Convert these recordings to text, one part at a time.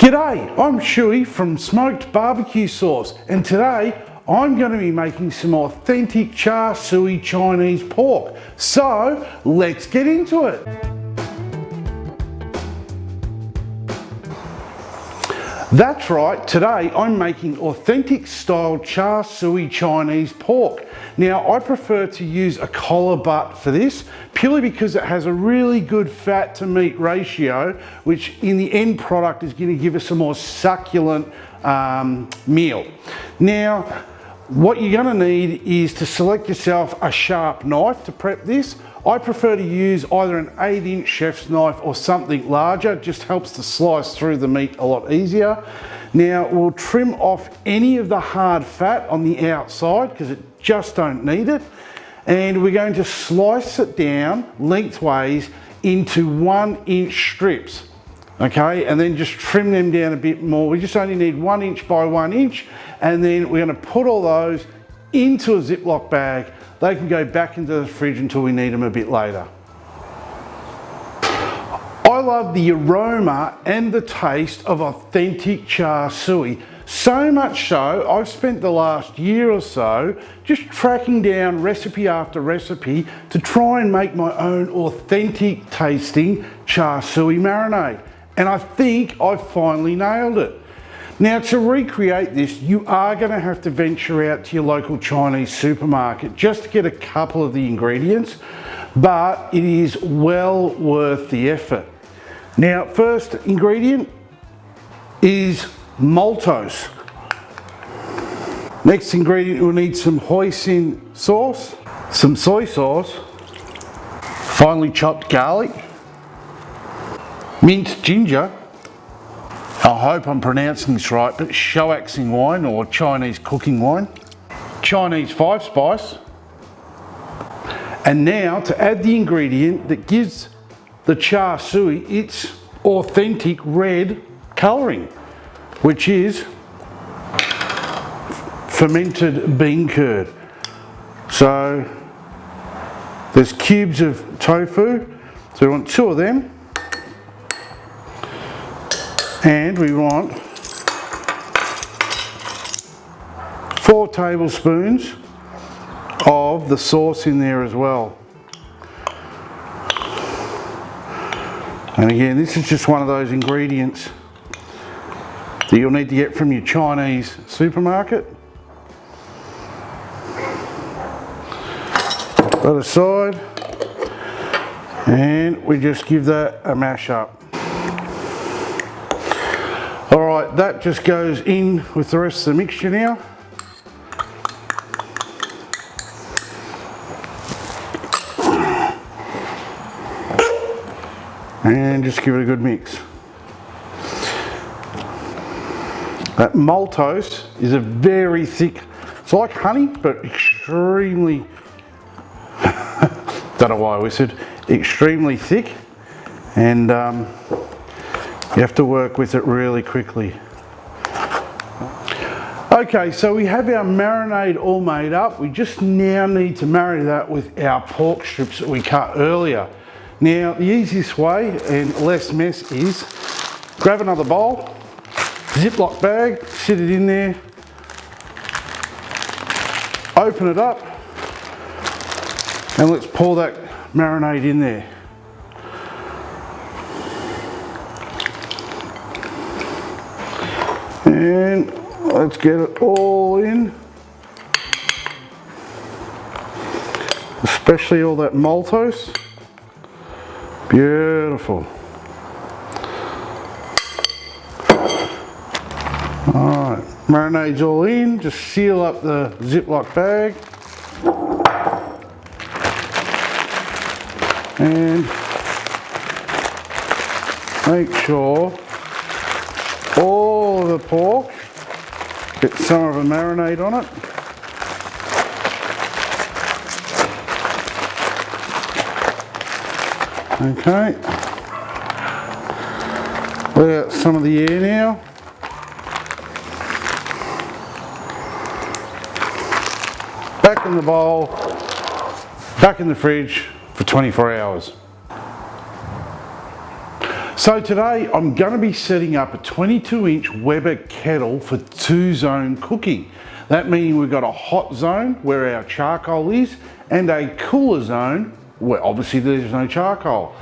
G'day, I'm Schuey from Smoked Barbecue Sauce, and today I'm going to be making some authentic Char Sui Chinese pork. So let's get into it. That's right, today I'm making authentic style Char Sui Chinese pork. Now I prefer to use a collar butt for this, purely because it has a really good fat to meat ratio, which in the end product is going to give us a more succulent meal. Now what you're going to need is to select yourself a sharp knife to prep this. I prefer to use either an 8-inch chef's knife or something larger. It just helps to slice through the meat a lot easier. Now we'll trim off any of the hard fat on the outside because it just don't need it. And we're going to slice it down lengthways into 1-inch strips. Okay, and then just trim them down a bit more. We just only need 1 inch by 1 inch. And then we're going to put all those into a Ziploc bag. They can go back into the fridge until we need them a bit later. I love the aroma and the taste of authentic Char Sui. So much so, I've spent the last year or so just tracking down recipe after recipe to try and make my own authentic tasting Char Sui marinade. And I think I've finally nailed it. Now to recreate this, you are going to have to venture out to your local Chinese supermarket just to get a couple of the ingredients, but it is well worth the effort. Now, first ingredient is maltose. Next ingredient, we'll need some hoisin sauce, some soy sauce, finely chopped garlic, minced ginger, I hope I'm pronouncing this right, but shoaxing wine or Chinese cooking wine, Chinese 5-spice, and now to add the ingredient that gives the Char Sui its authentic red colouring, which is fermented bean curd. So there's cubes of tofu, so we want 2 of them. And we want 4 tablespoons of the sauce in there as well. And again, this is just one of those ingredients that you'll need to get from your Chinese supermarket. Put that aside, and we just give that a mash up. Alright, that just goes in with the rest of the mixture now. And just give it a good mix. That maltose is a very thick, it's like honey, but extremely, don't know why I whispered, extremely thick. And you have to work with it really quickly. Okay, so we have our marinade all made up. We just now need to marry that with our pork strips that we cut earlier. Now, the easiest way and less mess is grab another bowl, Ziploc bag, sit it in there, open it up, and let's pour that marinade in there. And let's get it all in, especially all that maltose. Beautiful. Alright, marinade's all in, just seal up the Ziploc bag. And make sure all of the pork gets some of the marinade on it. Okay, let out some of the air now. Back in the bowl, back in the fridge for 24 hours. So today I'm going to be setting up a 22-inch Weber Kettle for 2-zone cooking. That meaning we've got a hot zone where our charcoal is and a cooler zone where obviously there's no charcoal.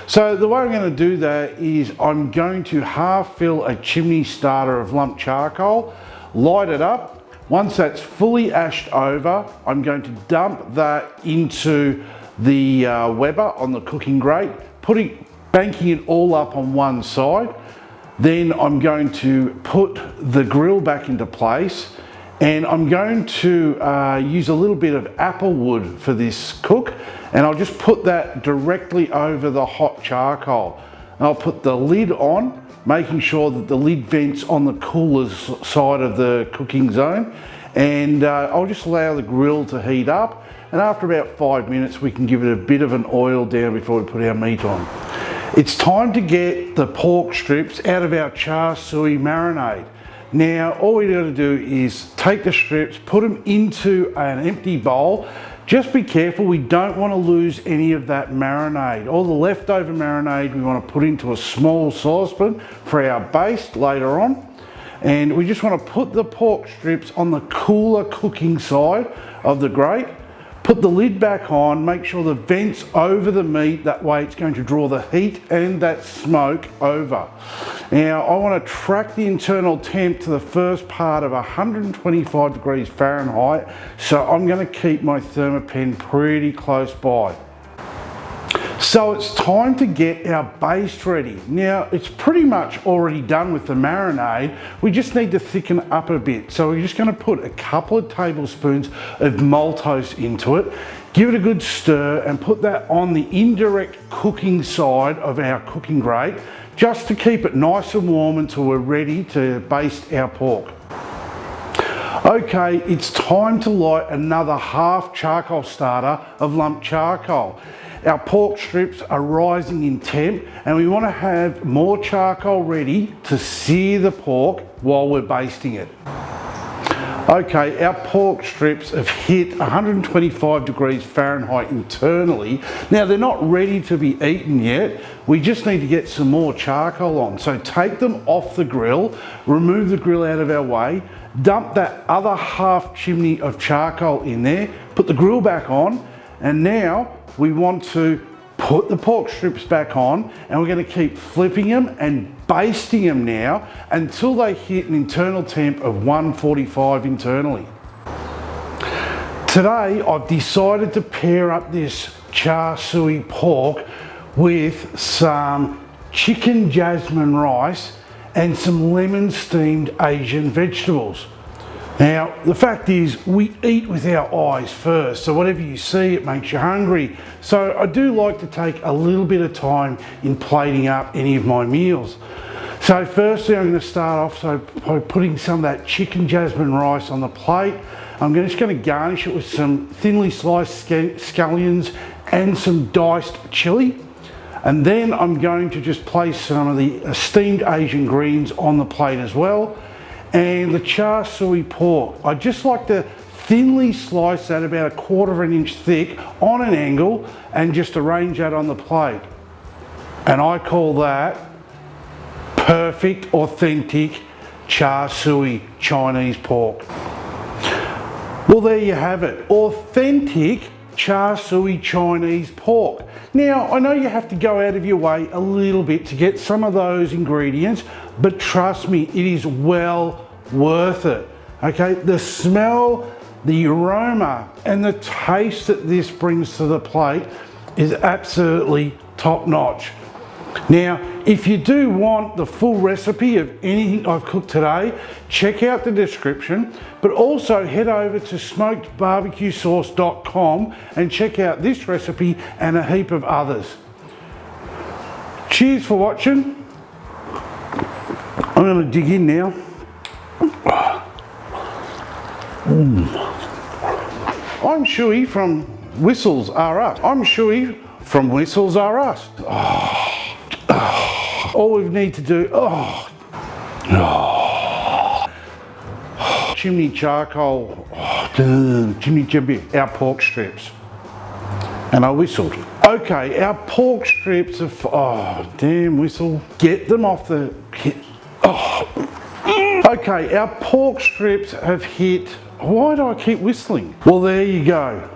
So the way I'm going to do that is I'm going to half fill a chimney starter of lumped charcoal, light it up. Once that's fully ashed over, I'm going to dump that into the Weber on the cooking grate, banking it all up on one side. Then I'm going to put the grill back into place, and I'm going to use a little bit of apple wood for this cook, and I'll just put that directly over the hot charcoal. And I'll put the lid on, making sure that the lid vents on the cooler side of the cooking zone, and I'll just allow the grill to heat up, and after about 5 minutes we can give it a bit of an oil down before we put our meat on. It's time to get the pork strips out of our Char Sui marinade. Now all we got to do is take the strips, put them into an empty bowl. Just be careful, we don't want to lose any of that marinade. All the leftover marinade we want to put into a small saucepan for our baste later on. And we just want to put the pork strips on the cooler cooking side of the grate. Put the lid back on, make sure the vent's over the meat, that way it's going to draw the heat and that smoke over. Now I want to track the internal temp to the first part of 125 degrees Fahrenheit, so I'm going to keep my thermopen pretty close by. So it's time to get our baste ready. Now it's pretty much already done with the marinade, we just need to thicken up a bit. So we're just going to put a couple of tablespoons of maltose into it, give it a good stir and put that on the indirect cooking side of our cooking grate, just to keep it nice and warm until we're ready to baste our pork. Okay, it's time to light another half charcoal starter of lumped charcoal. Our pork strips are rising in temp and we want to have more charcoal ready to sear the pork while we're basting it. Okay, our pork strips have hit 125 degrees Fahrenheit internally. Now they're not ready to be eaten yet, we just need to get some more charcoal on. So take them off the grill, remove the grill out of our way, dump that other half chimney of charcoal in there, put the grill back on, and now we want to put the pork strips back on, and we're going to keep flipping them and basting them now until they hit an internal temp of 145 internally. Today I've decided to pair up this Char Sui pork with some chicken jasmine rice and some lemon steamed Asian vegetables. Now, the fact is, we eat with our eyes first, so whatever you see, it makes you hungry. So I do like to take a little bit of time in plating up any of my meals. So firstly, I'm going to start off by putting some of that chicken jasmine rice on the plate. I'm just going to garnish it with some thinly sliced scallions and some diced chili. And then I'm going to just place some of the steamed Asian greens on the plate as well. And the Char Sui pork, I just like to thinly slice that about 1/4 inch thick on an angle and just arrange that on the plate. And I call that perfect, authentic Char Sui Chinese pork. Well, there you have it, authentic Char Sui Chinese pork. Now, I know you have to go out of your way a little bit to get some of those ingredients, but trust me, it is well worth it. Okay, the smell, the aroma, and the taste that this brings to the plate is absolutely top notch. Now, if you do want the full recipe of anything I've cooked today, check out the description, but also head over to smokedbarbecuesauce.com and check out this recipe and a heap of others. Cheers for watching. I'm going to dig in now. I'm Schuey from Whistles R Us. I'm Schuey from Whistles R Us. All we need to do, chimney charcoal, chimney, our pork strips. And I whistled. Okay, our pork strips have, oh, damn whistle. Get them off the, okay, our pork strips have hit, why do I keep whistling? Well, there you go.